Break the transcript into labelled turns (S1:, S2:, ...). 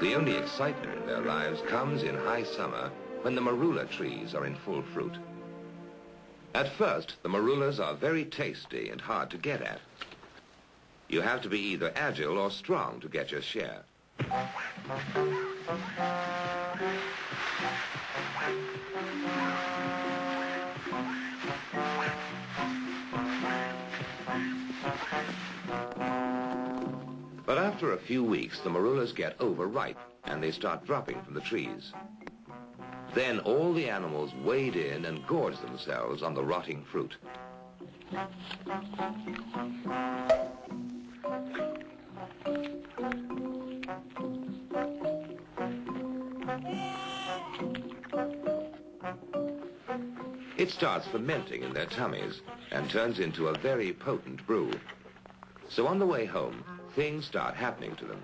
S1: The only excitement in their lives comes in high summer when the marula trees are in full fruit. At first, the marulas are very tasty and hard to get at. You have to be either agile or strong to get your share. But after a few weeks, the marulas get overripe and they start dropping from the trees. Then all the animals wade in and gorge themselves on the rotting fruit. It starts fermenting in their tummies and turns into a very potent brew. So on the way home, things start happening to them.